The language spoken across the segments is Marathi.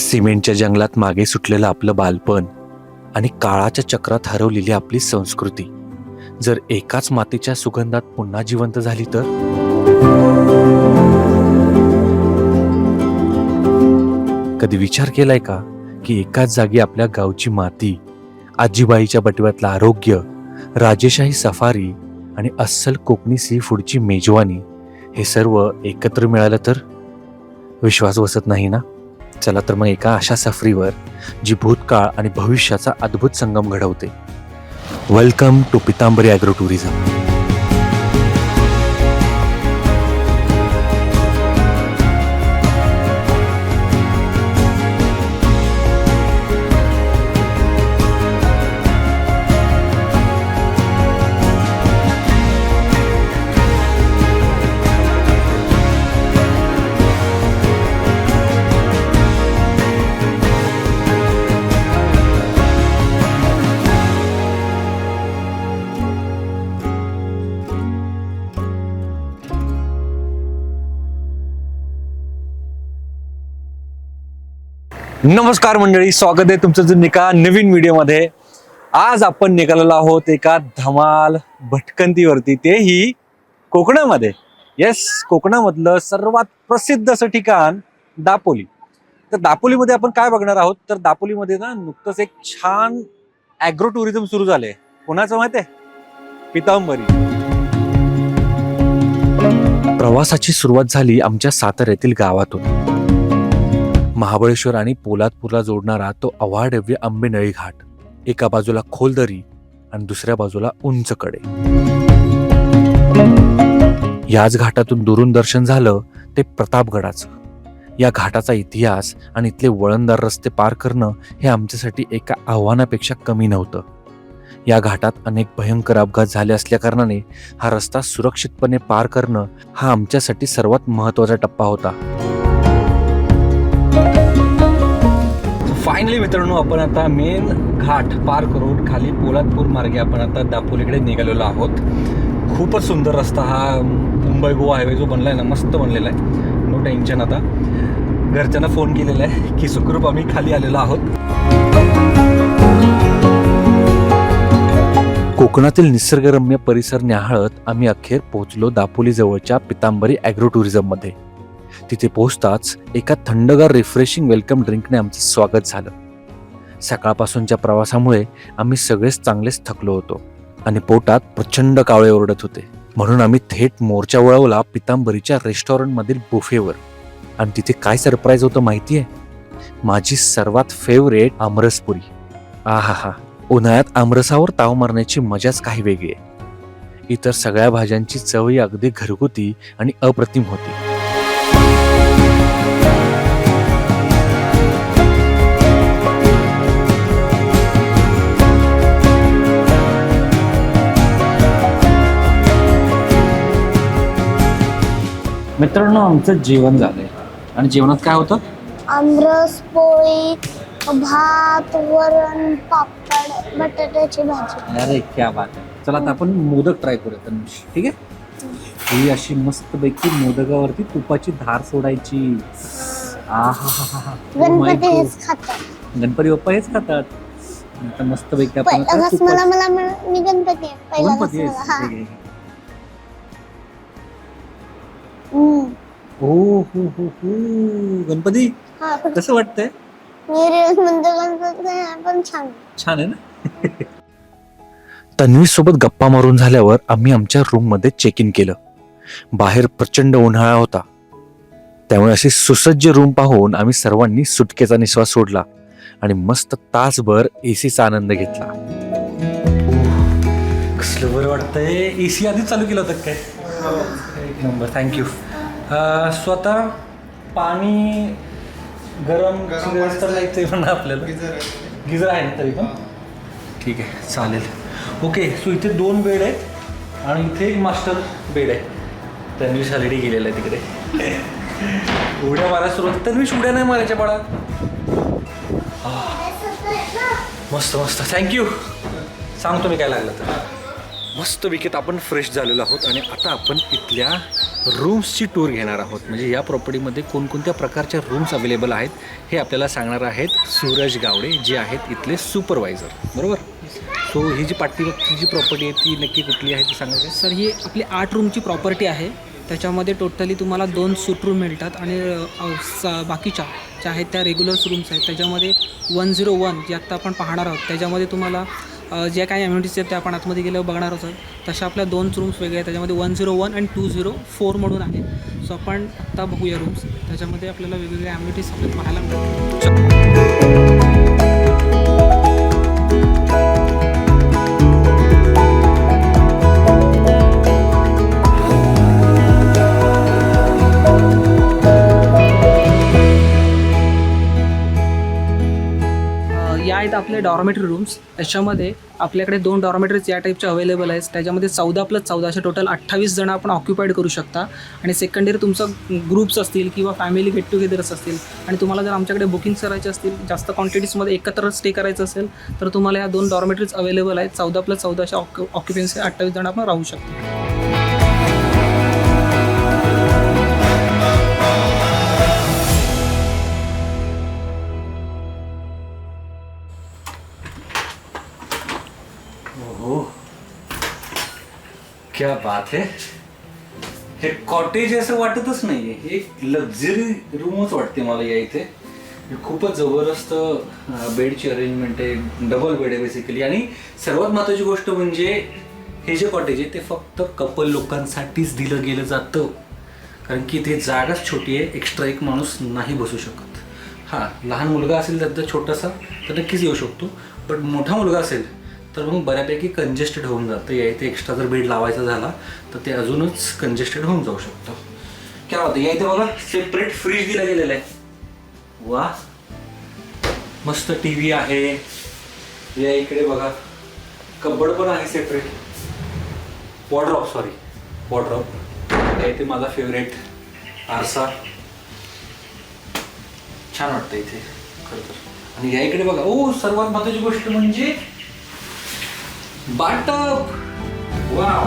सिमेंटच्या जंगलात मागे सुटलेलं आपलं बालपण आणि काळाच्या चक्रात हरवलेली आपली संस्कृती जर एकाच मातीच्या सुगंधात पुन्हा जिवंत झाली तर कधी विचार केलाय का की एकाच जागी आपल्या गावची माती, आजीबाईच्या बटव्यातलं आरोग्य, राजेशाही सफारी आणि अस्सल कोकणी सी फूडची मेजवानी हे सर्व एकत्र मिळालं तर विश्वास बसत नाही ना. चला तर मग एका अशा सफरीवर जी भूतकाळ आणि भविष्याचा अद्भुत संगम घडवते. Welcome to Pitambari agro tourism. नमस्कार मंडळी, स्वागत आहे तुमचं एका नवीन व्हिडिओमध्ये. आज आपण निघालेलो आहोत एका धमाल भटकंतीवरती, तेही कोकणामध्ये. येस, कोकणामधलं सर्वात प्रसिद्ध असं ठिकाण दापोली. तर दापोलीमध्ये आपण काय बघणार आहोत, तर दापोलीमध्ये ना नुकतंच एक छान ॲग्रो टुरिझम सुरू झालंय. कोणाचं माहिती आहे? पितांबरी. प्रवासाची सुरुवात झाली आमच्या साताऱ्यातील गावातून. महाबळेश्वर आणि पोलादपूरला जोडणारा तो अवाढव्य आंबेनळी घाट, एका बाजूला खोल दरी आणि दुसऱ्या बाजूला उंच कडे. याच घाटातून दुरून दर्शन झालं ते प्रतापगडाचं. या घाटाचा इतिहास आणि इथले वळणदार रस्ते पार करणं हे आमच्यासाठी एका आव्हानापेक्षा कमी नव्हतं. या घाटात अनेक भयंकर अपघात झाले असल्या कारणाने हा रस्ता सुरक्षितपणे पार करणं हा आमच्यासाठी सर्वात महत्त्वाचा टप्पा होता. फायनली मित्रांनो, आपण आता मेन घाट पार करून खाली पोलादपूर मार्गे आपण आता दापोलीकडे निघालेलो आहोत. खूपच सुंदर रस्ता हा मुंबई गोवा हायवे जो बनलाय ना, मस्त बनलेला आहे. No tension. आता घरच्यांना फोन केलेला आहे की सुखरूप आम्ही खाली आलेलो आहोत. कोकणातील निसर्गरम्य परिसर न्याहाळत आम्ही अखेर पोहोचलो दापोली जवळच्या पितांबरी ॲग्रो टुरिझममध्ये. तिथे पोहोचताच एका थंडगार रिफ्रेशिंग वेलकम ड्रिंकने आमचं स्वागत झालं. सकाळपासूनच्या प्रवासामुळे आम्ही सगळेच चांगलेच थकलो होतो आणि पोटात प्रचंड कावळे ओरडत होते. म्हणून आम्ही थेट मोर्चा वळवला पितांबरीच्या रेस्टॉरंटमधील बुफेवर. आणि तिथे काय सरप्राईज होतं माहितीये? माझी सर्वात फेवरेट आमरसपुरी. आहा, उन्हाळ्यात आमरसावर ताव मारण्याची मजाच काही वेगळी आहे. इतर सगळ्या भाज्यांची चवही अगदी घरगुती आणि अप्रतिम होती. मित्रांनो, आमचं जेवण झालंय आणि जेवणात काय होतं? आमरस, पोळी, भात, वरण, पापड, बटाट्याची भाजी. अरे क्या बात आहे. चला आता आपण मोदक ट्राय करूया. ठीक आहे, ही अशी मस्त पैकी मोदकावरती तुपाची धार सोडायची. गणपती हेच खातात. गणपती बाप्पा हेच खातात. आता मस्त पैकी आपण मी गणपती हो गणपती कसं वाटतंय? छान आहे ना. तन्वी सोबत गप्पा मारून झाल्यावर आम्ही आमच्या रूम मध्ये चेक इन केलं. बाहेर प्रचंड उन्हाळा होता, त्यामुळे अशी सुसज्ज रूम पाहून आम्ही सर्वांनी सुटकेचा निश्वास सोडला आणि मस्त तासभर एसीचा आनंद घेतला. कसलं बरं वाटतंय. एसी आधीच चालू केलं होतं काय? एक नंबर, थँक्यू. स्वतः पाणी गरम व्यवस्था लागते पण आपल्याला. गिझर आहे ना तरी पण? ठीक आहे, चालेल. ओके, सो इथे 2 बेड आहेत आणि इथे एक मास्टर बेड आहे. तन्वीश ऑलरेडी गेलेला आहे तिकडे. उड्या मारायला सुरुवात. तन्वीश उड्या नाही मारायच्या बाळा. मस्त मस्त, थँक्यू. सांगतो मी काय लागलं तर. मस्त विकेत आपण फ्रेश झालेलो आहोत आणि आता आपण इथल्या रूम्सची टूर घेणार आहोत. म्हणजे या प्रॉपर्टीमध्ये कोणकोणत्या प्रकारच्या रूम्स अवेलेबल आहेत हे आपल्याला सांगणार आहेत सूरज गावडे, जे आहेत इथले सुपरवायझर. बरोबर. सो ही जी पाठीमागची जी प्रॉपर्टी आहे ती नक्की कुठली आहे ते सांगायचं. सर ही आपली 8 रूमची प्रॉपर्टी आहे. त्याच्यामध्ये टोटली तुम्हाला 2 सूट रूम मिळतात आणि बाकीच्या ज्या आहेत त्या रेग्युलर्स रूम्स आहेत. त्याच्यामध्ये 101 जे आत्ता आपण पाहणार आहोत त्याच्यामध्ये तुम्हाला ज्या काही ॲम्युनिटीज आहेत त्या आपण आतमध्ये गेल्यावर बघणार आहोत. तशा आपल्या 2 रूम्स वेगळे आहेत. त्याच्यामध्ये 101 आणि 204 म्हणून आहे. सो आपण आत्ता बघूया रूम्स. त्याच्यामध्ये आपल्याला वेगवेगळ्या ॲम्युनिटीज आपल्याला पाहायला मिळतात. या आहेत आपले डॉर्मेटरी रूम्स. त्याच्यामध्ये आपल्याकडे 2 डॉर्मेटरीज या टाईपचे अवेलेबल आहेत. त्याच्यामध्ये 14+14 असे टोटल 28 जण आपण ऑक्युपाईड करू शकता. आणि सेकंडरी तुमचं ग्रुप्स असतील किंवा फॅमिली गेट टुगेदर्स असतील आणि तुम्हाला जर आमच्याकडे बुकिंग्स करायचे असतील, जास्त क्वांटिटीजमध्ये एकत्र स्टे करायचं असेल तर तुम्हाला या 2 डॉर्मेटरीज अवेलेबल आहेत. 14+14 अशा ऑक्युपन्सी 28 जण आपण राहू शकतो. ओहो, क्या बात है. हे कॉटेज असं वाटतच नाहीये, हे एक लक्झरी रूमच वाटते मला या इथे. खूपच जबरदस्त बेडची अरेंजमेंट आहे. डबल बेड आहे बेसिकली. आणि सर्वात महत्त्वाची गोष्ट म्हणजे हे जे कॉटेज आहे ते फक्त कपल लोकांसाठीच दिलं गेलं जातं. कारण की इथे जागाच छोटी आहे, एक्स्ट्रा एक माणूस नाही बसू शकत. हां, लहान मुलगा असेल त्याचा छोटासा तर नक्कीच येऊ शकतो. पण मोठा मुलगा असेल तर मग बऱ्यापैकी कंजेस्टेड होऊन जातं. या इथे एक्स्ट्रा जर बेड लावायचा झाला तर ते अजूनच कंजेस्टेड होऊन जाऊ शकतं. काय होतं, या इथे बघा सेपरेट फ्रीज दिला गेलेला आहे. वा, मस्त टी व्ही आहे. या इकडे बघा कबड पण आहे सेपरेट. वॉर्डरॉब. या इथे माझा फेवरेट आरसा. छान वाटतं इथे खरं तर. आणि या इकडे बघा, ओ सर्वात महत्त्वाची गोष्ट म्हणजे बाथटब. वाव.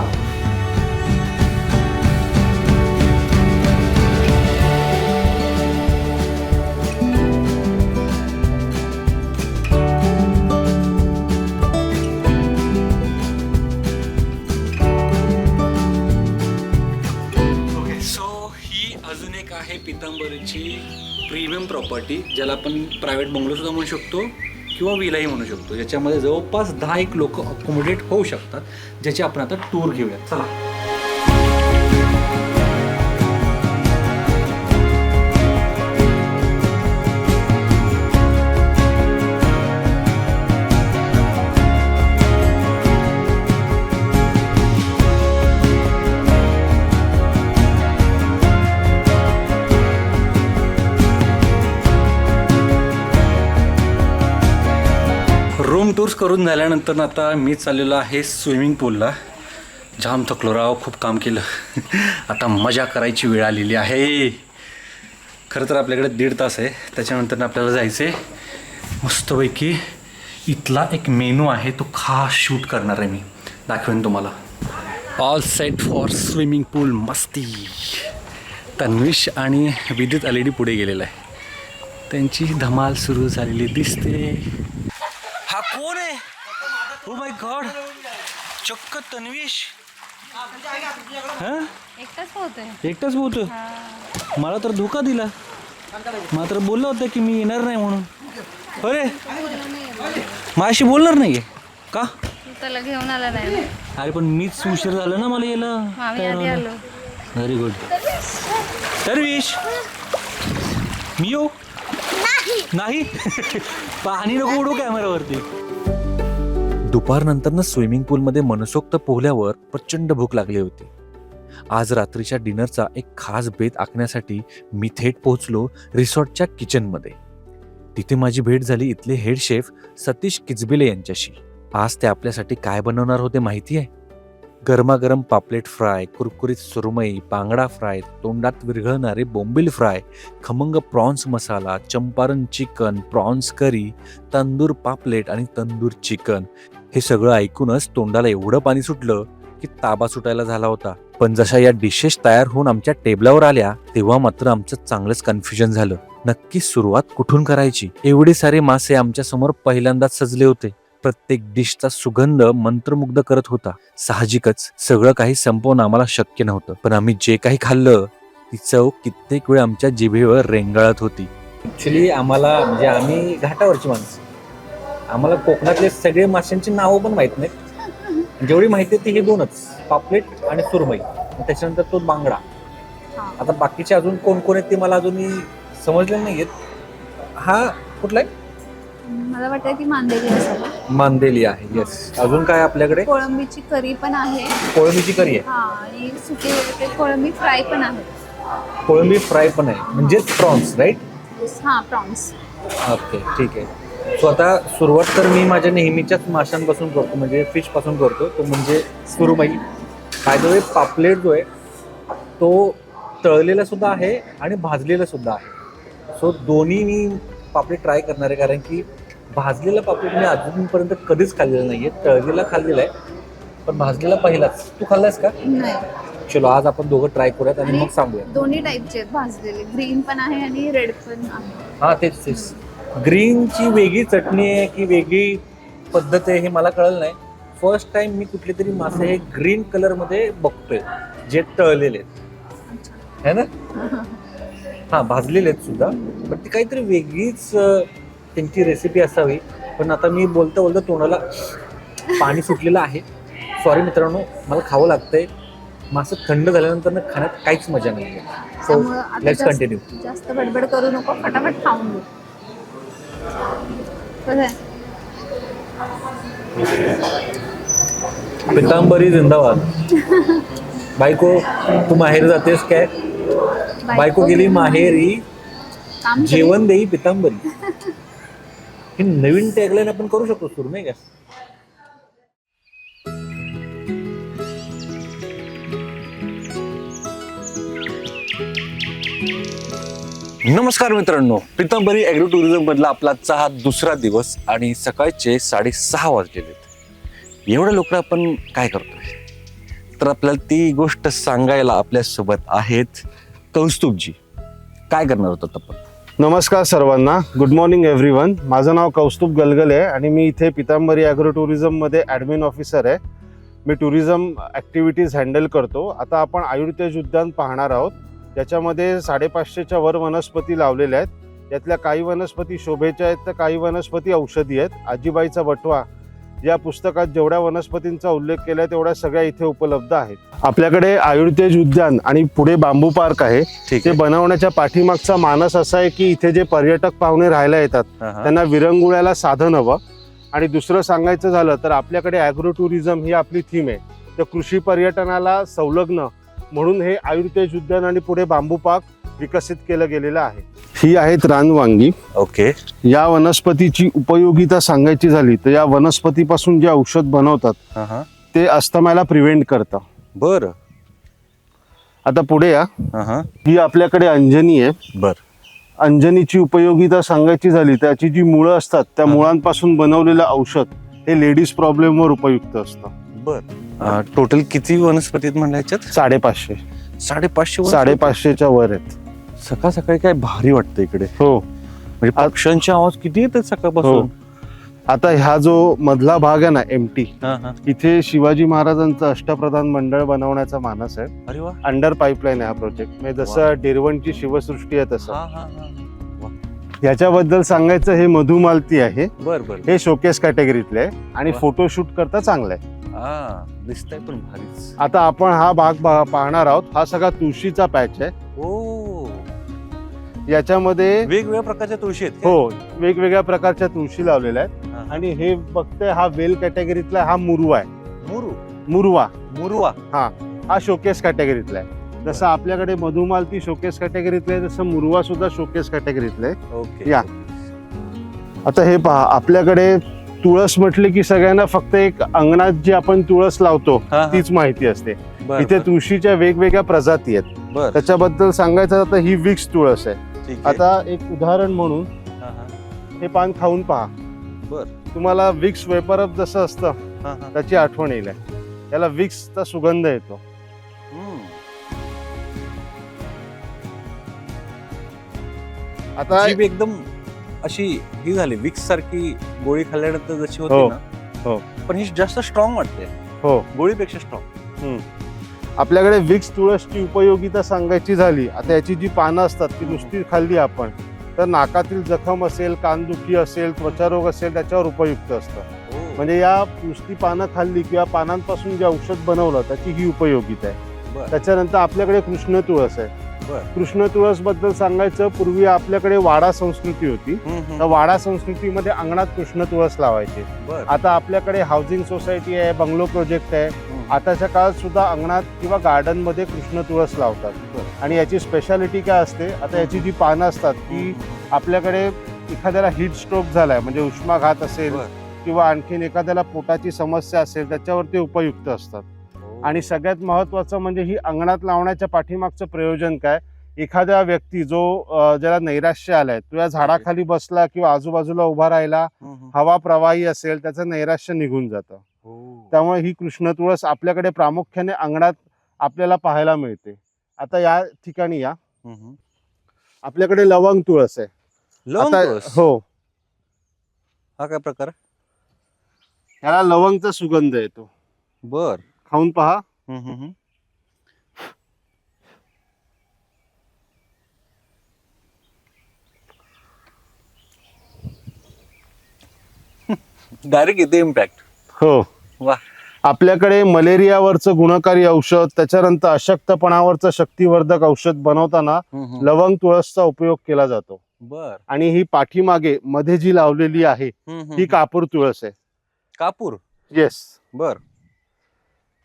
ओके, सो ही अजून एक आहे पितांबरीची प्रीमियम प्रॉपर्टी, ज्याला आपण प्रायव्हेट बंगलो सुद्धा म्हणू शकतो किंवा विलाही म्हणू शकतो. याच्यामध्ये जवळपास 10 लोक अकोमोडेट होऊ शकतात, ज्याची आपण आता टूर घेऊयात. चला. रूम टूर्स करून झाल्यानंतर आता मी चाललेलो आहे स्विमिंग पूलला. जाम थकलो राव, खूप काम केलं. आता मजा करायची वेळ आलेली आहे. खरं तर आपल्याकडे 1.5 तास आहे. त्याच्यानंतर आपल्याला जायचं आहे मस्तपैकी. इथला एक मेनू आहे तो खास शूट करणार आहे मी, दाखवेन तुम्हाला. ऑल सेट फॉर स्विमिंग पूल मस्ती. तन्विश आणि विद्युत LED पुढे गेलेला आहे. त्यांची धमाल सुरू झालेली दिसते. हा कोण आहे? ओ माय गॉड, चक्क तन्विश. एकटाच पोहतोय. मला तर धोका दिला. मात्र बोललं होतं की मी येणार नाही म्हणून. अरे माझ्याशी बोलणार नाहीये का? त्याला घेऊन आला नाही. अरे पण मीच उशीर झाला ना मला यायला. Very good. तन्विश, मी येऊ? नाही. पाणी नको उडू कॅमेरावरती. दुपारनंतर स्विमिंग पूलमध्ये मनसोक्त पोहल्यावर प्रचंड भूक लागली होती. आज रात्रीच्या डिनरचा एक खास बेत आखण्यासाठी मी थेट पोहोचलो रिसॉर्टच्या किचनमध्ये. तिथे माझी भेट झाली इथले हेड शेफ सतीश किचबिले यांच्याशी. आज ते आपल्यासाठी काय बनवणार होते माहिती आहे? गरमागरम पापलेट फ्राय, कुरकुरीत सुरमई, बांगडा फ्राय, तोंडात विरघळणारे बोंबील फ्राय, खमंग prawns masala, Champaran chicken, prawns curry, tandoor पापलेट आणि तंदूर चिकन. हे सगळं ऐकूनच तोंडाला एवढं पाणी सुटलं की ताबा सुटायला झाला होता. पण जशा या डिशेस तयार होऊन आमच्या टेबलावर आल्या तेव्हा मात्र आमचं चांगलंच कन्फ्युजन झालं. नक्की सुरुवात कुठून करायची? एवढे सारे मासे आमच्या समोर पहिल्यांदाच सजले होते. प्रत्येक डिशचा सुगंध मंत्रमुग्ध करत होता. साहजिकच सगळं काही संपवून आम्हाला शक्य नव्हतं, पण आम्ही जे काही खाल्लं ती चव कित्येक वेळ आमच्या जिभेवर रेंगाळत होती. ऍक्च्युली आम्हाला म्हणजे आम्ही घाटावरची माणसं, आम्हाला कोकणातले सगळे माशांची नावं पण माहित नाहीत. जेवढी माहिती आहे ती हे दोनच, पापलेट आणि सुरमई, त्याच्यानंतर तो बांगडा. आता बाकीचे अजून कोण कोण आहेत ते मला अजूनही समजले नाहीयेत. हा कुठला आहे? मला वाटतं की मांदेली असावा. मांदेली आहे. येस. अजून काय आपल्याकडे? कोळंबीची करी पण आहे. कोळंबीची करी आहे. हा, आणि सुकी वगैरे कोळंबी फ्राय पण आहे. कोळंबी फ्राय पण आहे, म्हणजे प्रॉन्स, राईट? हा, प्रॉन्स. ओके, ठीक आहे. सो आता सुरुवात तर मी माझ्या नेहमीच्याच माशांपासून करतो, म्हणजे फिश पासून करतो, तो म्हणजे सुरमई. बाय द वे पापलेट जो आहे तो तळलेला सुद्धा आहे आणि भाजलेला सुद्धा आहे. सो दोन्ही मी पापलेट ट्राय करणार आहे, कारण की भाजलेला पापलेट मी अजूनपर्यंत कधीच खाल्लेला नाहीये. तळलेला खाल्लेला आहे, पण भाजलेला पहिलाच. तू खाल्लास का? नाही. चलो आज आपण दोघं ट्राय करूयात आणि मग सांगूया. दोन्ही टाईपचे आहेत भाजलेले, ग्रीन पण आहे आणि रेड पण आहे. हा, तेच. ग्रीनची वेगळी चटणी आहे की वेगळी पद्धत आहे हे मला कळलं नाही. फर्स्ट टाइम मी कुठले तरी मासे हे ग्रीन कलर मध्ये बघतोय जे तळलेले आहेत, है ना? हा, भाजलेले आहेत सुद्धा, पण ती काहीतरी वेगळीच त्यांची रेसिपी असावी. पण आता मी बोलता तोंडाला पाणी सुटलेलं आहे. सॉरी मित्रांनो, मला खावं लागतंय. मासे थंड झाल्यानंतर खाण्यात काहीच मजा नाही. So let's continue. जास्त बडबड करू नको, फटाफट खाऊन घे. पितांबरी जिंदाबाद. बायको तू माहेर जातेस काय? बायको गेली माहेरी, जेवण देई पितांबरी. ही नवीन टॅगलाईन आपण करू शकतो सुरू, नाही का? नमस्कार मित्रांनो, पितांबरी ॲग्रो टुरिझम मधला आपला आजचा हा दुसरा दिवस आणि सकाळचे 6:30 वाजलेले. एवढ्या लोक आपण काय करतोय, तर आपल्याला ती गोष्ट सांगायला आपल्यासोबत आहेत कौस्तुभजी. काय करणार होतात आपण? नमस्कार सर्वांना, गुड मॉर्निंग एव्हरीवन. माझं नाव कौस्तुभ गलगले आहे आणि मी इथे पितांबरी ॲग्रो टुरिझममध्ये ॲडमिन ऑफिसर आहे. मी टुरिझम ॲक्टिव्हिटीज हँडल करतो. आता आपण आयुर्तेज उद्यान पाहणार आहोत, ज्याच्यामध्ये 550च्या वर वनस्पती लावलेल्या आहेत. यातल्या काही वनस्पती शोभेच्या आहेत तर काही वनस्पती औषधी आहेत. आजीबाईचा वटवा या पुस्तकात जेवढ्या वनस्पतींचा उल्लेख केला तेवढ्या सगळ्या इथे उपलब्ध आहेत. आपल्याकडे आयुर्तेज उद्यान आणि पुढे बांबू पार्क आहे. ते बनवण्याच्या पाठीमागचा मानस असा आहे की इथे जे पर्यटक पाहुणे राहायला येतात त्यांना विरंगुळ्याला साधन हवं. आणि दुसरं सांगायचं झालं तर आपल्याकडे ॲग्रो टुरिझम ही आपली थीम आहे. तर कृषी पर्यटनाला संलग्न म्हणून हे आयुर्तेज उद्यान आणि पुढे बांबू पार्क विकसित केलं गेलेलं आहे. ही आहेत रानवांगी. ओके. या वनस्पतीची उपयोगिता सांगायची झाली तर या वनस्पतीपासून जे औषध बनवतात ते अस्थमाला प्रिव्हेंट करतं. बर. आता पुढे या. ही आपल्याकडे अंजनी आहे. बर. अंजनीची उपयोगिता सांगायची झाली त्याची जी मुळं असतात त्या मुळांपासून बनवलेलं औषध हे लेडीज प्रॉब्लेमवर उपयुक्त असतं. बर. टोटल किती वनस्पती आहेत म्हणल्या याच्यात? 550. 550. 550च्या वर आहेत. सकाळ सकाळी काय भारी वाटतं इकडे. हो, म्हणजे पक्ष्यांचे आवाज किती येतात सकाळपासून. आता हा जो मधला भाग आहे ना एमटी, इथे शिवाजी महाराजांचं अष्टप्रधान मंडळ बनवण्याचा मानस आहे. अरे वा. अंडर पाईपलाईन आहे हा प्रोजेक्ट. म्हणजे जसं डेरवणची शिवसृष्टी आहे तसं. याच्याबद्दल सांगायचं, हे मधुमालती आहे. बर बर. हे शोकेस कॅटेगरीतले आहे आणि फोटोशूट करता चांगलं आहे. दिसतंय पण भारीच. आता आपण हा भाग पाहणार आहोत. हा सगळा तुळशीचा पॅच आहे. ओ, याच्यामध्ये वेगवेगळ्या प्रकारच्या तुळशी आहेत. हो, वेगवेगळ्या प्रकारच्या तुळशी लावलेल्या आहेत. आणि हे बघतोय हा वेल कॅटेगरीतला हा मुरवा आहे. मुरवा हा शोकेस कॅटेगरीतला आहे. जसं आपल्याकडे मधुमालती शोकेस कॅटेगरीतला आहे तसं मुरवा सुद्धा शोकेस कॅटेगरीतला आहे. ओके. या आता हे पहा, आपल्याकडे तुळस म्हटले की सगळ्यांना फक्त एक अंगणात जी आपण तुळस लावतो तीच माहिती असते. इथे तुळशीच्या वेगवेगळ्या प्रजाती आहेत. त्याच्याबद्दल सांगायचं तर ही विक्स तुळस आहे. आता एक उदाहरण म्हणून हे पान खाऊन पहा. तुम्हाला विक्स वेपरअप जसं असतं त्याची आठवण येईल. याला विक्सचा सुगंध येतो. आता जीभ एकदम अशी ही झाली विक्स सारखी गोळी खाल्ल्यानंतर जशी होती हो, ना, हो. पण ही जास्त स्ट्रॉंग वाटते. हो, गोळीपेक्षा स्ट्रॉंग. आपल्याकडे विक्स तुळसची उपयोगिता सांगायची झाली, आता याची जी पानं असतात ती नुसती खाल्ली आपण तर नाकातील जखम असेल, कानदुखी असेल, त्वचारोग असेल त्याच्यावर उपयुक्त असतं. म्हणजे या नुसती पानं खाल्ली किंवा पानांपासून जे औषध बनवलं त्याची ही उपयोगिता आहे. बरं. त्याच्यानंतर आपल्याकडे कृष्ण तुळस आहे. बरं. कृष्ण तुळस बद्दल सांगायचं, पूर्वी आपल्याकडे वाडा संस्कृती होती. तर वाडा संस्कृतीमध्ये अंगणात कृष्ण तुळस लावायचे. बरं. आता आपल्याकडे हाऊसिंग सोसायटी आहे, बंगलो प्रोजेक्ट आहे. आताच्या काळात सुद्धा अंगणात किंवा गार्डन मध्ये कृष्ण तुळस लावतात. आणि याची स्पेशालिटी काय असते, आता याची जी पानं असतात ती आपल्याकडे एखाद्याला हीट स्ट्रोक झालाय म्हणजे उष्माघात असेल किंवा आणखीन एखाद्याला पोटाची समस्या असेल त्याच्यावर ते उपयुक्त असतात. आणि सगळ्यात महत्वाचं म्हणजे ही अंगणात लावण्याच्या पाठीमागचं प्रयोजन काय, एखाद्या व्यक्ती जो ज्याला नैराश्य आलाय, तो या झाडाखाली बसला किंवा आजूबाजूला उभा राहिला, हवा प्रवाही असेल, त्याचं नैराश्य निघून जातं. त्यामुळे ही कृष्ण तुळस आपल्याकडे प्रामुख्याने अंगणात आपल्याला पाहायला मिळते. आता या ठिकाणी या, आपल्याकडे लवंग तुळस आहे. आता हो, हा काय प्रकार? याला लवंगचा सुगंध येतो. बर, खाऊन पहा. डायरेक्ट येते इम्पॅक्ट. हो, वा. आपल्याकडे मलेरियावरचं गुणकारी औषध, त्याच्यानंतर अशक्तपणावरचं शक्तिवर्धक औषध बनवताना लवंग तुळसचा उपयोग केला जातो. बर. आणि ही पाठीमागे मध्ये जी लावलेली आहे ही कापूर तुळस आहे. कापूर? येस. बर.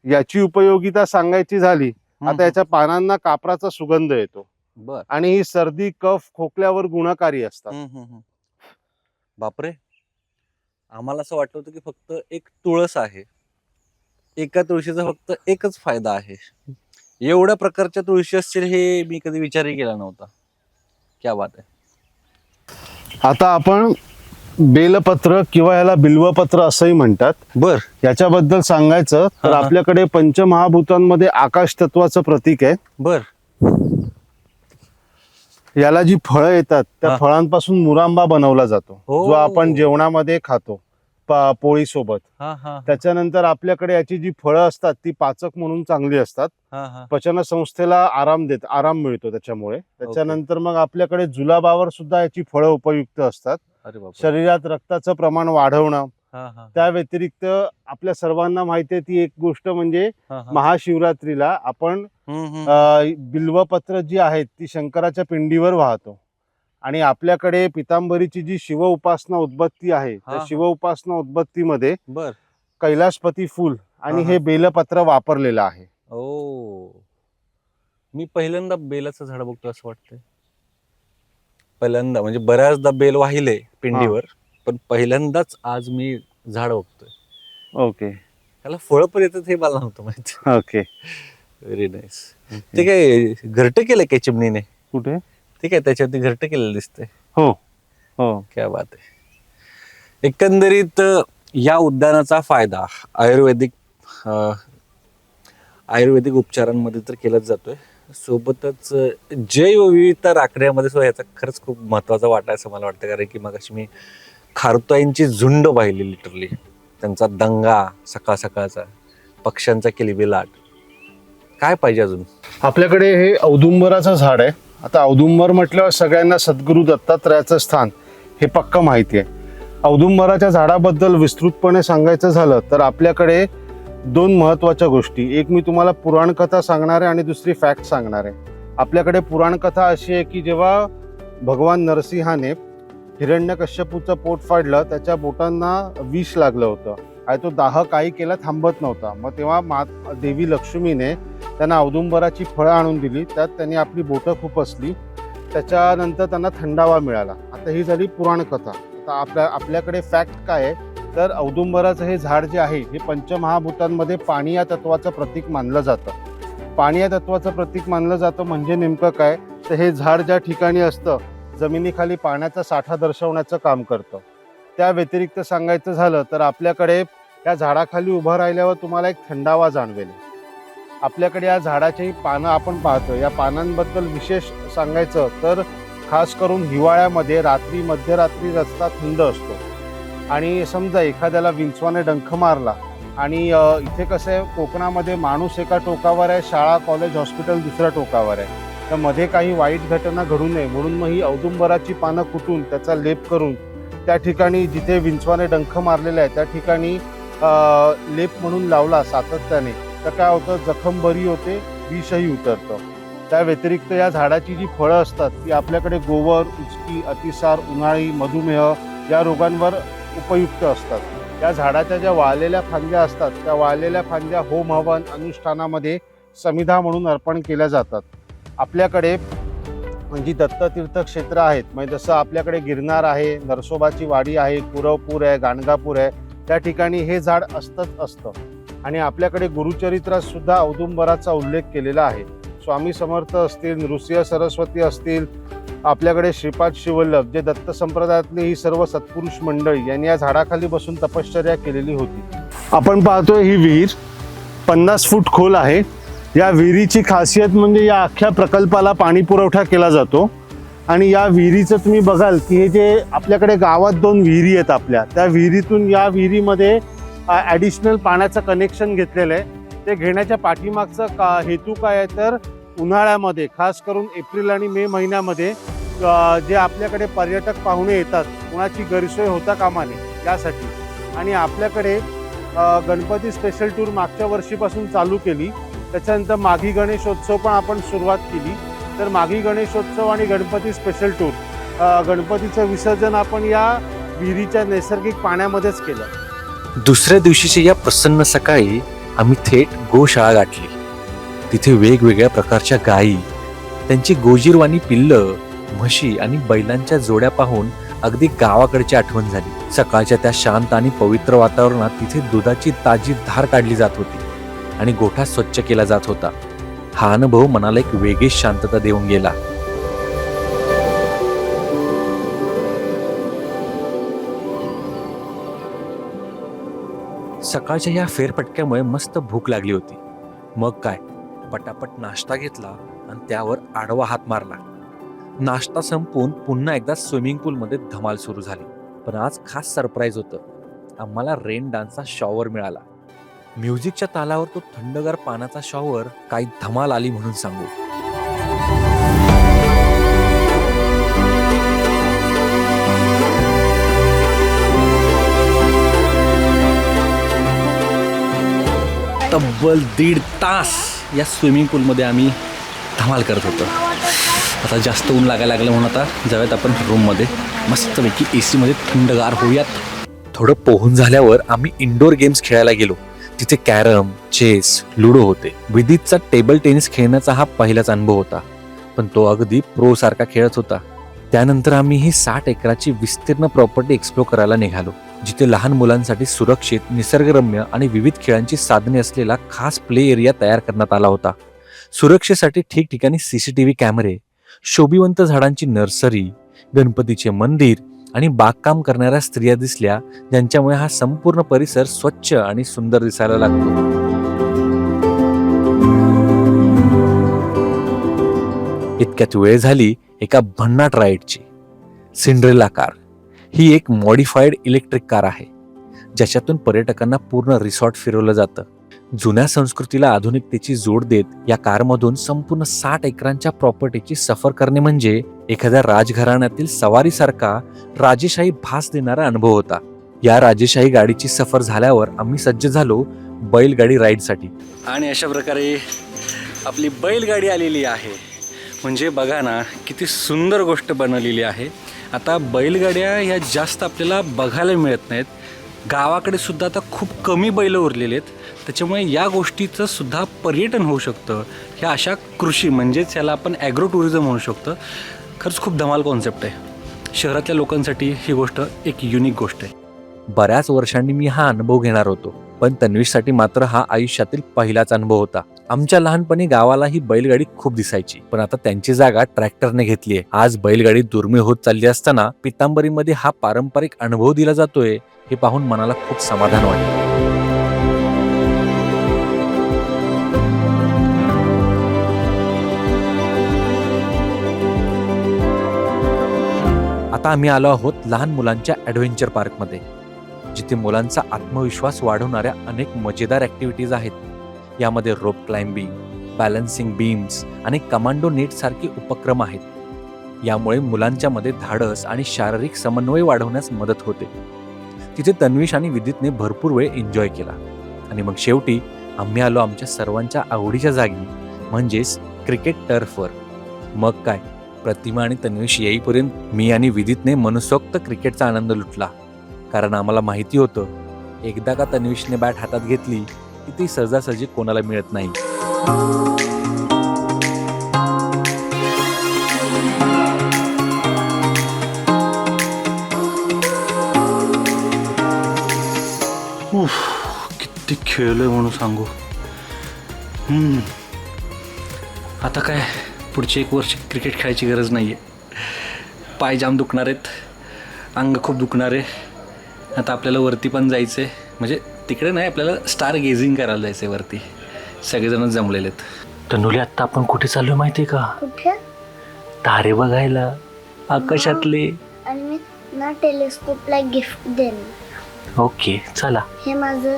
याची उपयोगिता सांगायची झाली, आता याच्या पानांना कापराचा सुगंध येतो. बर. आणि ही सर्दी, कफ, खोकल्यावर गुणकारी असतात. बापरे, आम्हाला असं वाटत होतं की फक्त एक तुळस आहे, एका तुळशीचा फक्त एकच फायदा आहे. एवढ्या प्रकारच्या तुळशी असतील हे मी कधी विचारही केला नव्हता. क्या बात आहे. आता आपण बेलपत्र किंवा याला बिल्वपत्र असंही म्हणतात. बर. याच्याबद्दल सांगायचं तर आपल्याकडे पंचमहाभूतांमध्ये आकाश तत्वाचं प्रतीक आहे. बर. याला जी फळं येतात त्या फळांपासून मुरांबा बनवला जातो, जो आपण जेवणामध्ये खातो पोळी सोबत. त्याच्यानंतर आपल्याकडे याची जी फळं असतात ती पाचक म्हणून चांगली असतात. पचन संस्थेला आराम मिळतो त्याच्यामुळे. त्याच्यानंतर मग आपल्याकडे जुलाबावर सुद्धा याची फळं उपयुक्त असतात. शरीरात रक्ताचं प्रमाण वाढवणं. त्या व्यतिरिक्त आपल्या सर्वांना माहिती आहे ती एक गोष्ट म्हणजे महाशिवरात्रीला आपण बिल्वपत्र जी आहेत ती शंकराच्या पिंडीवर वाहतो. आणि आपल्याकडे पितांबरीची जी शिव उपासना उद्बत्ती आहे त्या शिव उपासना उद्बत्तीमध्ये कैलाशपती फूल आणि हे बेलपत्र वापरलेलं आहे. ओ, मी पहिल्यांदा बेलाचं झाड बघतो असं वाटतंय. पहिल्यांदा म्हणजे बऱ्याचदा बेल वाहिले पिंडीवर, पण पहिल्यांदाच आज मी झाड बघतोय. ओके. त्याला फळ पण येतात हे मला नव्हतं माहिती. Okay, very nice. ते काय घरटं केलंय काय चिमणीने? कुठे? ठीक आहे, त्याच्यावरती घरटं केलेलं दिसतंय. हो हो, क्या बात आहे. एकंदरीत या उद्यानाचा फायदा आयुर्वेदिक उपचारांमध्ये तर केलाच जातोय, सोबतच जैवविविधता राखण्यामध्ये सुद्धा याचा खरंच खूप महत्वाचा वाटा आहे असं मला वाटतं. कारण की मग अशी मी खारुताईंची झुंड पाहिली, लिटरली त्यांचा दंगा सकाळ सकाळचा, पक्ष्यांचा किलबिलाट. काय पाहिजे अजून? आपल्याकडे हे औदुंबराचं झाड आहे. आता औदुंबर म्हटल्यावर सगळ्यांना सद्गुरू दत्तात्रयाचं स्थान हे पक्क माहिती आहे. औदुंबराच्या झाडाबद्दल विस्तृतपणे सांगायचं झालं तर आपल्याकडे दोन महत्त्वाच्या गोष्टी, एक मी तुम्हाला पुराणकथा सांगणार आहे आणि दुसरी फॅक्ट सांगणार आहे. आपल्याकडे पुराणकथा अशी आहे की जेव्हा भगवान नरसिंहाने हिरण्यकश्यपूचं पोट फाडलं, त्याच्या बोटांना विष लागलं होतं आणि तो दाह काही केला थांबत नव्हता. मग तेव्हा देवी लक्ष्मीने त्यांना औदुंबराची फळं आणून दिली, त्यात त्यांनी आपली बोटं खुपसली, त्याच्यानंतर त्यांना थंडावा मिळाला. आता ही झाली पुराणकथा. आता आपल्याकडे फॅक्ट काय आहे तर औदुंबराचं हे झाड जे आहे हे पंचमहाभूतांमध्ये पाणी या तत्वाचं प्रतीक मानलं जातं. पाणी या तत्वाचं प्रतीक मानलं जातं म्हणजे नेमकं काय तर हे झाड ज्या ठिकाणी असतं जमिनीखाली पाण्याचा साठा दर्शवण्याचं काम करतं. त्या व्यतिरिक्त सांगायचं झालं तर आपल्याकडे या झाडाखाली उभं राहिल्यावर तुम्हाला एक थंडावा जाणवेल. आपल्याकडे या झाडाची पानं आपण पाहतो. या पानांबद्दल विशेष सांगायचं तर खास करून हिवाळ्यामध्ये रात्री मध्यरात्री रस्ता थंड असतो आणि समजा एखाद्याला विंचवाने डंख मारला आणि इथे कसं आहे, कोकणामध्ये माणूस एका टोकावर आहे, शाळा कॉलेज हॉस्पिटल दुसऱ्या टोकावर आहे, तर मध्ये काही वाईट घटना घडू नये म्हणून मग ही औदुंबराची पानं कुटून त्याचा लेप करून त्या ठिकाणी जिथे विंचवाने डंख मारलेला आहे त्या ठिकाणी लेप म्हणून लावला सातत्याने तर काय होतं, जखम बरी होते, विषही उतरतं. त्या व्यतिरिक्त या झाडाची जी फळं असतात ती आपल्याकडे गोवर, उचकी, अतिसार, उन्हाळी, मधुमेह या रोगांवर उपयुक्त असतात. या झाडाच्या ज्या वाळलेल्या फांद्या असतात त्या वाळलेल्या फांद्या होम हवन अनुष्ठानामध्ये समिधा म्हणून अर्पण केल्या जातात. आपल्याकडे जी दत्ततीर्थ क्षेत्र आहेत, म्हणजे जसं आपल्याकडे गिरनार आहे, नरसोबाची वाडी आहे, कुरवपूर आहे, गाणगापूर आहे, त्या ठिकाणी हे झाड असतंच असतं. आणि आपल्याकडे गुरुचरित्रात सुद्धा औदुंबराचा उल्लेख केलेला आहे. स्वामी समर्थ असतील, नृसिंह सरस्वती असतील, आपल्याकडे श्रीपाद शिवल्लभ, जे दत्त संप्रदायातली ही सर्व सत्पुरुष मंडळी यांनी या झाडाखाली बसून तपश्चर्या केलेली होती. आपण पाहतोय ही विहीर 50 फूट खोल आहे. या विहिरीची खासियत म्हणजे या अख्ख्या प्रकल्पाला पाणी पुरवठा केला जातो आणि या विहिरीचं तुम्ही बघाल की हे जे आपल्याकडे गावात 2 विहिरी आहेत आपल्या, त्या विहिरीतून या विहिरीमध्ये ॲडिशनल पाण्याचं कनेक्शन घेतलेलं आहे. ते घेण्याच्या पाठीमागचा हेतू काय आहे तर उन्हाळ्यामध्ये खास करून एप्रिल आणि मे महिन्यामध्ये जे आपल्याकडे पर्यटक पाहुणे येतात कोणाची गैरसोय होता कामा नये यासाठी. आणि आपल्याकडे गणपती स्पेशल टूर मागच्या वर्षीपासून चालू केली. त्याच्यानंतर माघी गणेशोत्सव पण आपण सुरुवात केली. तर माघी गणेशोत्सव आणि गणपती स्पेशल टूर, गणपतीचं विसर्जन आपण या विहिरीच्या नैसर्गिक पाण्यामध्येच केलं. दुसऱ्या दिवशीच्या या प्रसन्न सकाळी आम्ही थेट गोशाळा गाठली. तिथे वेगवेगळ्या प्रकारच्या गायी, त्यांची गोजीरवाणी पिल्लं, म्हशी आणि बैलांच्या जोड्या पाहून अगदी गावाकडची आठवण झाली. सकाळच्या त्या शांत आणि पवित्र वातावरणात तिथे दुधाची ताजी धार काढली जात होती आणि गोठा स्वच्छ केला जात होता. हा अनुभव मनाला एक वेगळीच शांतता देऊन गेला. सकाळच्या या फेरफटक्यामुळे मस्त भूक लागली होती. मग काय, पटापट नाश्ता घेतला आणि त्यावर आडवा हात मारला. नाश्ता संपवून पुन्हा एकदा स्विमिंग पूलमध्ये धमाल सुरू झाली. पण आज खास सरप्राईज होतं. आम्हाला रेन डान्सचा शॉवर मिळाला. म्युझिकच्या तालावर तो थंडगार पाण्याचा शॉवर काही धमाल आली म्हणून सांगू. तब्बल 1.5 तास या स्विमिंग पूलमध्ये आम्ही धमाल करत होतो. आता जास्त ऊन लागायला लागलं म्हणून आता जाऊयात आपण रूममध्ये, मस्तपैकी AC मध्ये थंडगार होऊयात. थोडं पोहून झाल्यावर आम्ही इंडोर गेम्स खेळायला गेलो. तिथे कॅरम, चेस, लुडो होते. विदितचा टेबल टेनिस खेळण्याचा हा पहिलाच अनुभव होता, पण तो अगदी प्रो सारखा खेळत होता. त्यानंतर आम्ही ही 60 एकराची विस्तीर्ण प्रॉपर्टी एक्सप्लोर करायला निघालो, जिथे लहान मुलांसाठी सुरक्षित, निसर्गरम्य आणि विविध खेळांची साधने असलेला खास प्ले एरिया तयार करण्यात आला होता. सुरक्षेसाठी ठिकठिकाणी CCTV कॅमेरे, शोभिवंत झाडांची नर्सरी, गणपतीचे मंदिर आणि बागकाम करणाऱ्या स्त्रिया दिसल्या, ज्यांच्यामुळे हा संपूर्ण परिसर स्वच्छ आणि सुंदर दिसायला लागतो. इतक्यात वेळ झाली एका भन्नाट राईडची. सिंड्रेला कार ही एक मॉडिफाईड इलेक्ट्रिक कार आहे, ज्याच्यातून पर्यटकांना पूर्ण रिसॉर्ट फिरवलं जातं. जुन्या संस्कृतीला आधुनिकतेची जोड देत या कारमधून संपूर्ण 60 एकरांच्या प्रॉपर्टीची सफर करणे म्हणजे एखाद्या राजघराण्यातील सवारीसारखा राजेशाही भास देणारा अनुभव होता. या राजेशाही गाडीची सफर झाल्यावर आम्ही सज्ज झालो बैलगाडी राईडसाठी. आणि अशा प्रकारे आपली बैलगाडी आलेली आहे. म्हणजे बघा ना, किती सुंदर गोष्ट बनवलेली आहे. आता बैलगाड्या ह्या जास्त आपल्याला बघायला मिळत नाहीत. गावाकडे सुद्धा आता खूप कमी बैल उरलेले आहेत. त्याच्यामुळे या गोष्टीचं सुद्धा पर्यटन होऊ शकतं. ह्या अशा कृषी म्हणजेच याला आपण ॲग्रो टुरिझम म्हणू शकतो. खरंच खूप धमाल कॉन्सेप्ट आहे. शहरातल्या लोकांसाठी ही गोष्ट एक युनिक गोष्ट आहे. बऱ्याच वर्षांनी मी हा अनुभव घेणार होतो, पण तन्वीसाठी मात्र हा आयुष्यातील पहिलाच अनुभव होता. आमच्या लहानपणी गावाला ही बैलगाडी खूप दिसायची, पण आता त्यांची जागा ट्रॅक्टरने घेतलीये. आज बैलगाडी दुर्मिळ होत चालली असताना पितांबरीमध्ये हा पारंपरिक अनुभव दिला जातोय, हे पाहून मनाला खूप समाधान वाटतं. आता आम्ही आलो आहोत लहान मुलांच्या ॲडव्हेंचर पार्कमध्ये, जिथे मुलांचा आत्मविश्वास वाढवणाऱ्या अनेक मजेदार ॲक्टिव्हिटीज आहेत. यामध्ये रोप क्लाइम्बिंग, बॅलन्सिंग बीम्स आणि कमांडो नेट सारखे उपक्रम आहेत. यामुळे मुलांच्या मध्ये धाडस आणि शारीरिक समन्वय वाढवण्यास मदत होते. तिथे तन्विश आणि विदितने भरपूर वेळ एन्जॉय केला आणि मग शेवटी आम्ही आलो आमच्या सर्वांच्या आवडीच्या जागी, म्हणजेच क्रिकेट टर्फवर. मग काय, प्रतिमा आणि तन्विश येईपर्यंत मी आणि विदितने मनसोक्त क्रिकेटचा आनंद लुटला. कारण आम्हाला माहिती होतं, एकदा का तन्विशने बॅट हातात घेतली की ती सहजासहजी कोणाला मिळत नाही. किती खेळलोय म्हणून सांगू. आता काय, पुढचे 1 वर्ष क्रिकेट खेळायची गरज नाही आहे. पाय जाम दुखणार आहेत, अंग खूप दुखणार आहे. आता आपल्याला वरती पण जायचं आहे, म्हणजे तिकडे नाही, आपल्याला स्टार गेझिंग करायला जायचं आहे वरती. सगळेजणच जमलेले आहेत. तनुले, आत्ता आपण कुठे चाललो माहिती आहे का? कुठे? तारे बघायला आकाशातले. आणि मी ना टेलिस्कोपला गिफ्ट देईन. ओके चला. हे माझं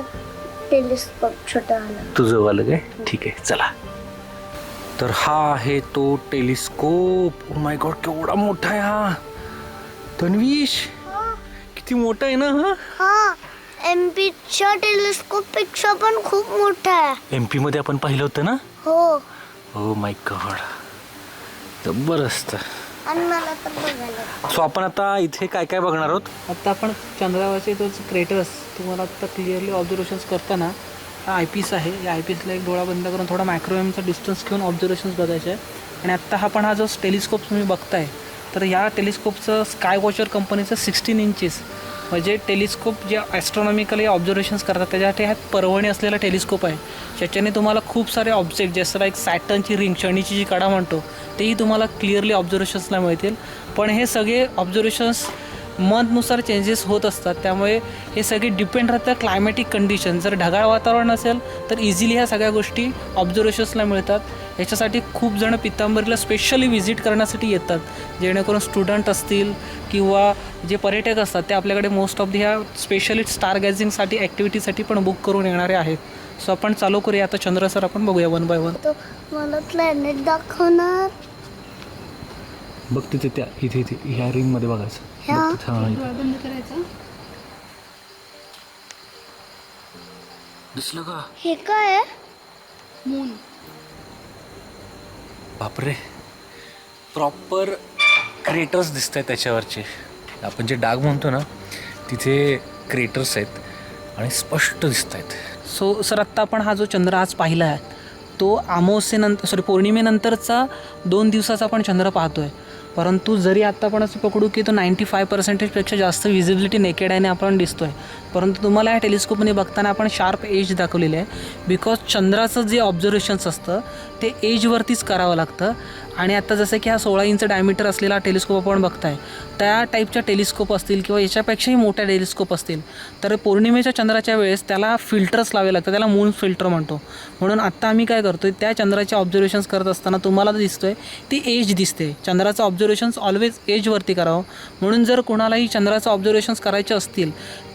टेलिस्कोप छोटं आलं. तुझं वालं काय? ठीक आहे चला. तर हा आहे तो टेलिस्कोप. ओ माय गॉड, केवढा मोठा आहे हा. तन्वीश, किती मोठा आहे ना हा. हा, MP च्या टेलिस्कोप पेक्षा पण खूप मोठा आहे. MP मध्ये आपण पाहिलं होतं ना. हो, ओ माय गॉड, जबरदस्त. आणि मला तर बघायला. सो आपण आता इथे काय काय बघणार आहोत? आत्ता आपण चंद्रावरचे तो क्रेटर्स तुम्हाला आत्ता क्लिअरली ऑब्झर्वेशन्स करताना हा आयपीस आहे. या आयपीसला एक डोळा बंद करून थोडा मायक्रोवेव्हचा डिस्टन्स घेऊन ऑब्झर्वेशन्स बघायचे आहे. आणि आत्ता हा जो टेलिस्कोप तुम्ही बघताय, तर या टेलिस्कोपचं स्काय वॉचर कंपनीचं 16 इंचेस म्हणजे टेलिस्कोप जे ॲस्ट्रॉनॉमिकली ऑब्झर्वेशन्स करतात त्याच्यासाठी हा परवणी असलेला टेलिस्कोप आहे. ज्याच्याने तुम्हाला खूप सारे ऑब्जेक्ट, जसं लाईक सॅटर्नची रिंग, शनीची जी कडा म्हणतो, तेही तुम्हाला क्लिअरली ऑब्झर्वेशन्सला मिळतील. पण हे सगळे ऑब्झर्वेशन्स मंथनुसार चेंजेस होत असतात, त्यामुळे हे सगळे डिपेंड राहतं क्लायमॅटिक कंडिशन. जर ढगाळ वातावरण असेल तर इझिली ह्या सगळ्या गोष्टी ऑब्झर्वेशन्सला मिळतात. याच्यासाठी खूप जण पितांबरीला स्पेशली व्हिजिट करण्यासाठी येतात, जेणेकरून स्टुडंट असतील किंवा जे पर्यटक असतात ते आपल्याकडे मोस्ट ऑफ ह्या स्पेशली स्टार गॅझिंगसाठी ॲक्टिव्हिटीसाठी पण बुक करून येणारे आहेत. सो आपण चालू करूया आता चंद्र सर, आपण बघूया 1 बाय 1. तो मला प्लॅनेट दाखवणार. बघ तिथे, त्या इथे ह्या रिंगमध्ये बघायचं. ह्या? डोळा बंद करायचा. दिसलं का? हे काय आहे? मून. बापरे, प्रॉपर क्रेटर्स दिसत आहेत त्याच्यावरचे. आपण जे डाग म्हणतो ना, तिथे क्रेटर्स आहेत आणि स्पष्ट दिसत आहेत. सो सर, आत्ता आपण हा जो चंद्र आज पाहिला आहे तो पौर्णिमेनंतरचा 2 दिवसाचा आपण चंद्र पाहतो आहे. परंतु जरी आत्ता आपण असं पकडू की तो 95%पेक्षा जास्त विजिबिलिटी नेकेड आयने आपण दिसतो आहे, परंतु तुम्हाला या टेलिस्कोपने बघताना आपण शार्प एज दाखवलेली आहे. बिकॉज चंद्राचं जे ऑब्झर्वेशन्स असतं ते एजवरतीच करावं लागतं. आणि आत्ता जसं की हा 16 इंच डायमीटर असलेला टेलिस्कोप आपण बघताय, त्या टाईपच्या टेलिस्कोप असतील किंवा याच्यापेक्षाही मोठ्या टेलिस्कोप असतील तर पौर्णिमेच्या चंद्राच्या वेळेस त्याला फिल्टर्स लावावे लागतात, त्याला मून फिल्टर म्हणतो. म्हणून आत्ता आम्ही काय करतो आहे, त्या चंद्राचे ऑब्झर्वेशन्स करत असताना तुम्हाला दिसतो आहे ती एज दिसते. चंद्राचं ऑब्झर्वेशन्स ऑलवेज एजवरती करावं. म्हणून जर कोणालाही चंद्राचं ऑब्झर्वेशन्स करायचे असतील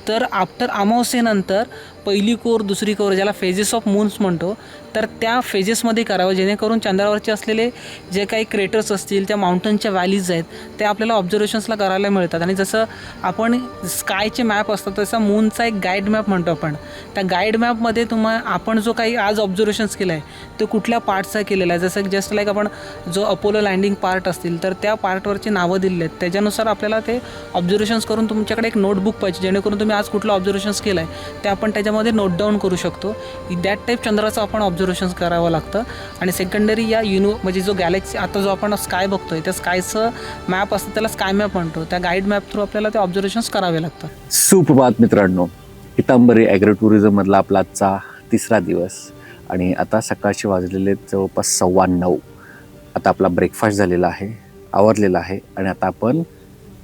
तर आफ्टर अमावस्येनंतर पहिली कोर, दुसरी कोर, ज्याला फेजेस ऑफ मून्स म्हणतो, तर त्या फेजेसमध्ये करावं, जेणेकरून चंद्रावरचे असलेले जे काही क्रेटर्स असतील, त्या माउंटनच्या व्हॅलीज आहेत, ते आपल्याला ऑब्झर्वेशन्सला करायला मिळतात. आणि जसं आपण स्कायचे मॅप असतात तसा मूनचा एक गाईड मॅप म्हणतो आपण. त्या गाईड मॅपमध्ये आपण जो काही आज ऑब्झर्वेशन्स केला आहे तो कुठल्या पार्टचा केलेला आहे, जसं जस्ट लाईक आपण जो अपोलो लँडिंग पार्ट असतील तर त्या पार्टवरची नावं दिलेली आहेत. त्याच्यानुसार आपल्याला ते ऑब्झर्वेशन्स करून तुमच्याकडे एक नोटबुक पाहिजे, जेणेकरून तुम्ही आज कुठलं ऑब्झर्वेशन्स केलं आहे ते आपण त्याच्यामध्ये नोट डाऊन करू शकतो. दॅट टाईप चंद्राचं आपण ऑब्झर्वेशन्स करावं लागतं. आणि सेकंडरी या म्हणजे जो गॅलेक्सी आता जो आपण स्काय बघतोय त्या स्कायचं मॅप असतं, त्याला स्काय मॅप म्हणतो. त्या गाईड मॅप थ्रू आपल्याला ते ऑब्झर्वेशन्स करावे लागतात. सुप्रभात मित्रांनो, पितांबरी ॲग्रो टुरिझममधला आपला आजचा 3रा दिवस आणि आता सकाळचे वाजलेले जवळपास 9:15. आता आपला ब्रेकफास्ट झालेला आहे, आवरलेला आहे आणि आता आपण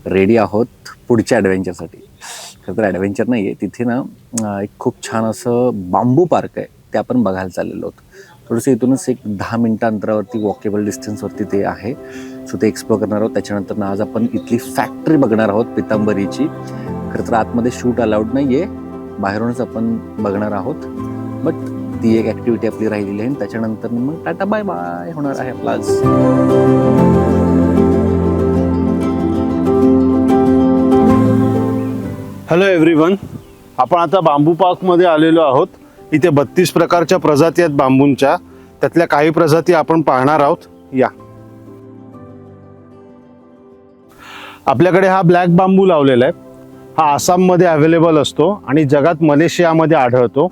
रेडी आहोत पुढच्या ॲडव्हेंचरसाठी. खरं तर ॲडव्हेंचर नाही आहे, तिथे ना एक खूप छान असं बांबू पार्क आहे, ते आपण बघायला चाललेलो आहोत. थोडंसं इथूनच एक 10 मिनिटं अंतरावरती वॉकेबल डिस्टन्सवरती ते आहे. सो ते एक्सप्लोर करणार आहोत. त्याच्यानंतर आज आपण इथली फॅक्टरी बघणार आहोत पितांबरीची. खरं तर आतमध्ये शूट अलाउड नाही आहे, बाहेरूनच आपण बघणार आहोत. बट ती एक ॲक्टिव्हिटी आपली राहिलेली आहे. त्याच्यानंतर मग टाटा बाय बाय होणार आहे आपला आज. हॅलो एव्हरीवन, आपण आता बांबू पार्कमध्ये आलेलो आहोत. इथे 32 प्रकारच्या प्रजाती आहेत बांबूंच्या. त्यातल्या काही प्रजाती आपण पाहणार आहोत. या आपल्याकडे हा ब्लॅक बांबू लावलेला आहे. हा आसाममध्ये अवेलेबल असतो आणि जगात मलेशियामध्ये आढळतो.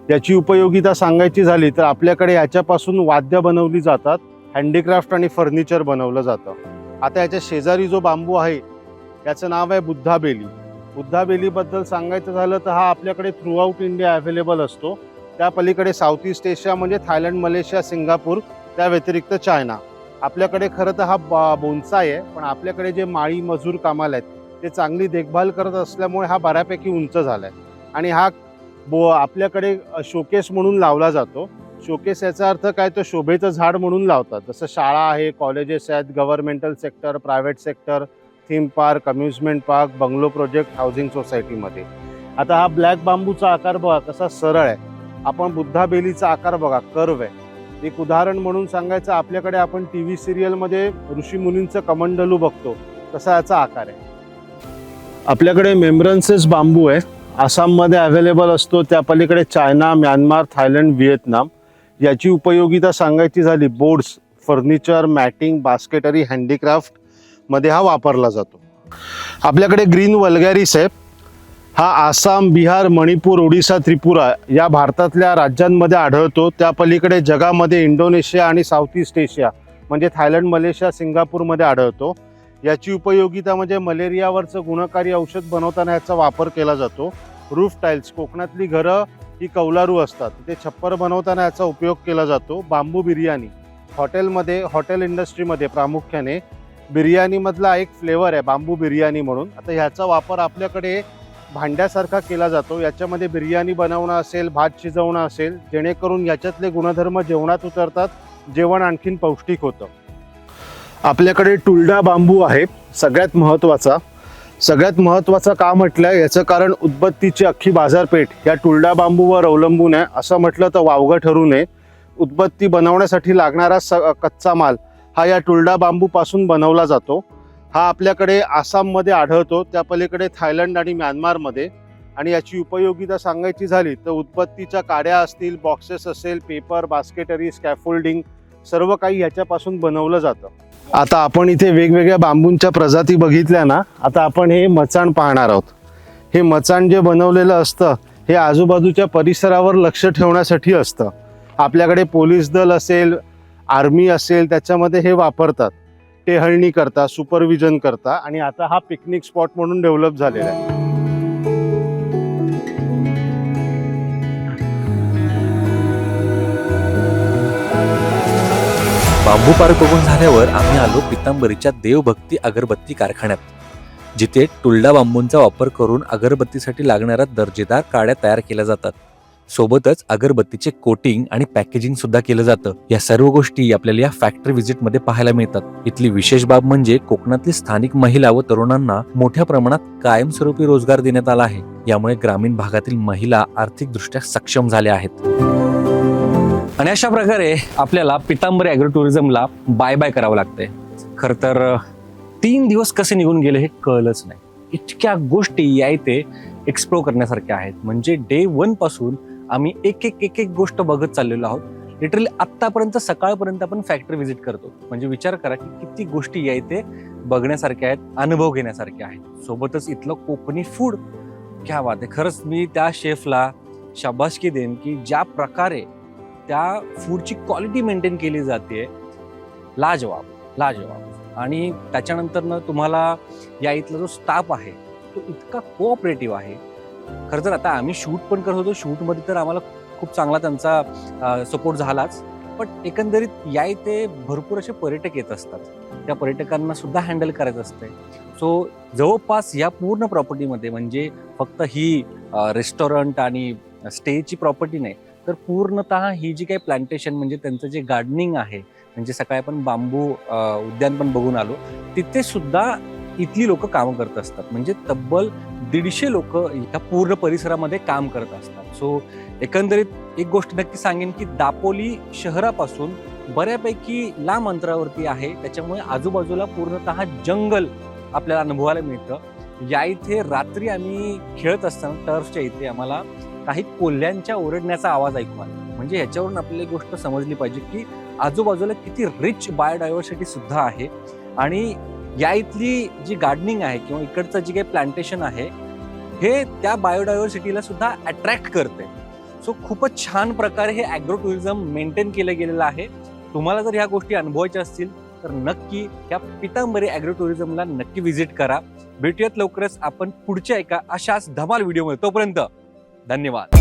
याची उपयोगिता सांगायची झाली तर आपल्याकडे याच्यापासून वाद्य बनवली जातात, हँडीक्राफ्ट आणि फर्निचर बनवलं जातं. आता याच्या शेजारी जो बांबू आहे याचं नाव आहे बुद्धाबेली. बुद्धाबेलीबद्दल सांगायचं झालं तर हा आपल्याकडे थ्रू आउट इंडिया अवेलेबल असतो. त्या पलीकडे साऊथ ईस्ट एशिया म्हणजे थायलंड, मलेशिया, सिंगापूर, त्या व्यतिरिक्त चायना. आपल्याकडे खरं तर हा बोन्साय आहे, पण आपल्याकडे जे माळी मजूर कामाला आहेत ते चांगली देखभाल करत असल्यामुळे हा बऱ्यापैकी उंच झाला आहे. आणि हा आपल्याकडे शोकेस म्हणून लावला जातो. शोकेस याचा अर्थ काय, तर शोभेचं झाड म्हणून लावतात. जसं शाळा आहे, कॉलेजेस आहेत, governmental sector, private sector, theme park, amusement park, bungalow project, housing सोसायटीमध्ये. आता हा ब्लॅक बांबूचा आकार बघा कसा सरळ आहे. आपण बुद्धाबेलीचा आकार बघा, कर्व आहे. एक उदाहरण म्हणून सांगायचं, आपल्याकडे आपण TV सिरियलमध्ये ऋषीमुनींचं कमंडलू बघतो, तसा याचा आकार आहे. आपल्याकडे मेम्ब्रन्सेस बांबू आहे, आसाममध्ये अवेलेबल असतो. त्या पलीकडे चायना, म्यानमार, थायलंड, व्हिएतनाम. याची उपयोगिता सांगायची झाली, boards, furniture, matting, basketry, handicraft मध्ये हा वापरला जातो. आपल्याकडे ग्रीन वल्गॅरिस आहे. हा आसाम, बिहार, मणिपूर, ओडिशा, त्रिपुरा या भारतातल्या राज्यांमध्ये आढळतो. त्या पलीकडे जगामध्ये इंडोनेशिया आणि साऊथ ईस्ट एशिया म्हणजे थायलंड, मलेशिया, सिंगापूरमध्ये आढळतो. याची उपयोगिता म्हणजे मलेरियावरचं गुणकारी औषध बनवताना याचा वापर केला जातो. रूफ टाईल्स, कोकणातली घरं ही कौलारू असतात, ते छप्पर बनवताना याचा उपयोग केला जातो. बांबू बिर्याणी, हॉटेलमध्ये, हॉटेल इंडस्ट्रीमध्ये प्रामुख्याने बिर्याणीमधला एक फ्लेवर आहे बांबू बिर्याणी म्हणून. आता ह्याचा वापर आपल्याकडे भांड्यासारखा केला जातो. याच्यामध्ये बिर्याणी बनवणं असेल, भात शिजवणं असेल, जेणेकरून याच्यातले गुणधर्म जेवणात उतरतात, जेवण आणखीन पौष्टिक होतं. आपल्याकडे टुलडा बांबू आहे. सगळ्यात महत्त्वाचं का म्हटलं याचं कारण उदबत्तीची अख्खी बाजारपेठ या टुलडा बांबूवर अवलंबून आहे. असं म्हटलं तर वावगं ठरू नये. उदबत्ती बनवण्यासाठी लागणारा कच्चा माल हा या टुलडा बांबूपासून बनवला जातो. हा आपल्याकडे आसाममध्ये आढळतो, त्या पलीकडे थायलंड आणि म्यानमारमध्ये. आणि याची उपयोगिता सांगायची झाली तर उदबत्तीच्या काड्या असतील, बॉक्सेस असेल, पेपर, बास्केटरी, स्कॅफोल्डिंग सर्व काही याच्यापासून बनवलं जातं. आता आपण इथे वेगवेगळ्या बांबूंच्या प्रजाती बघितल्या ना, आता आपण हे मचाण पाहणार आहोत. हे मचाण जे बनवलेलं असतं हे आजूबाजूच्या परिसरावर लक्ष ठेवण्यासाठी असतं. आपल्याकडे पोलीस दल असेल, आर्मी असेल, त्याच्यामध्ये हे वापरतात. टेहळणी करता, सुपरविजन करता. आणि आता हा पिकनिक स्पॉट म्हणून डेव्हलप झालेला आहे. बांबू पार्क बघून झाल्यावर आम्ही आलो पितांबरीच्या देवभक्ती अगरबत्ती कारखान्यात, जिथे टुलडा बांबूंचा वापर करून अगरबत्तीसाठी लागणाऱ्या दर्जेदार काड्या तयार केल्या जातात. सोबतच अगरबत्तीचे कोटिंग आणि पॅकेजिंग सुद्धा केलं जातं. या सर्व गोष्टी आपल्याला या फॅक्टरी व्हिजिटमध्ये पाहायला मिळतात. इथली विशेष बाब म्हणजे कोकणातली स्थानिक महिला व तरुणांना मोठ्या प्रमाणात कायमस्वरूपी रोजगार देण्यात आला आहे. यामुळे ग्रामीण भागातील महिला आर्थिकदृष्ट्या सक्षम झाल्या आहेत. आणि अशा प्रकारे आपल्याला पितांबरी ॲग्रो टुरिझमला बाय बाय करावं लागतंय. खरं तर 3 दिवस कसे निघून गेले हे कळलंच नाही. इतक्या गोष्टी या इथे एक्सप्लोर करण्यासारख्या आहेत. म्हणजे डे 1 पासून आम्ही एक एक गोष्ट बघत चाललेलो आहोत. लिटरली आत्तापर्यंत सकाळपर्यंत आपण फॅक्टरी व्हिजिट करतो. म्हणजे विचार करा की किती गोष्टी या इथे बघण्यासारख्या आहेत, अनुभव घेण्यासारख्या आहेत. सोबतच इथलं कोकणी फूड क्या बात आहे. खरंच मी त्या शेफला शाबासकी देईन की ज्या प्रकारे त्या फूडची क्वालिटी मेंटेन केली जाते, लाजवाब. आणि त्याच्यानंतर तुम्हाला या इथला जो स्टाफ आहे तो इतका कोऑपरेटिव्ह आहे. खरं तर आता आम्ही शूट पण करत होतो. शूटमध्ये तर आम्हाला खूप चांगला त्यांचा सपोर्ट झालाच. पण एकंदरीत या इथे भरपूर असे पर्यटक येत असतात. त्या पर्यटकांना सुद्धा हँडल करायचं असते. सो जवळपास या पूर्ण प्रॉपर्टीमध्ये म्हणजे फक्त ही रेस्टॉरंट आणि स्टेची प्रॉपर्टी नाही, तर पूर्णतः ही जी काही प्लांटेशन म्हणजे त्यांचं जे गार्डनिंग आहे म्हणजे सकाळी आपण बांबू उद्यान पण बघून आलो, तिथे सुद्धा इथली लोक कामं करत असतात. म्हणजे तब्बल 150 लोक एका पूर्ण परिसरामध्ये काम करत असतात. सो एकंदरीत एक गोष्ट नक्की सांगेन की दापोली शहरापासून बऱ्यापैकी लांब अंतरावरती आहे, त्याच्यामुळे आजूबाजूला पूर्णतः जंगल आपल्याला अनुभवायला मिळतं. या इथे रात्री आम्ही खेळत असताना टर्फच्या इथे आम्हाला काही कोल्ह्यांच्या ओरडण्याचा आवाज ऐकू आला. म्हणजे ह्याच्यावरून आपल्याला एक गोष्ट समजली पाहिजे की आजूबाजूला किती रिच बायोडायव्हर्सिटी सुद्धा आहे. आणि या इथली जी गार्डनिंग आहे किंवा इकडचं जी काही प्लांटेशन आहे हे त्या बायोडायव्हर्सिटीला सुद्धा अट्रॅक्ट करते. सो खूपच छान प्रकारे हे ॲग्रो टुरिझम मेंटेन केलं गेलेलं आहे. तुम्हाला जर ह्या गोष्टी अनुभवायच्या असतील तर नक्की या पितांबरी ॲग्रो टुरिझमला नक्की व्हिजिट करा. भेटूयात लवकरच आपण पुढच्या एका अशाच धमाल व्हिडिओमध्ये. तोपर्यंत धन्यवाद.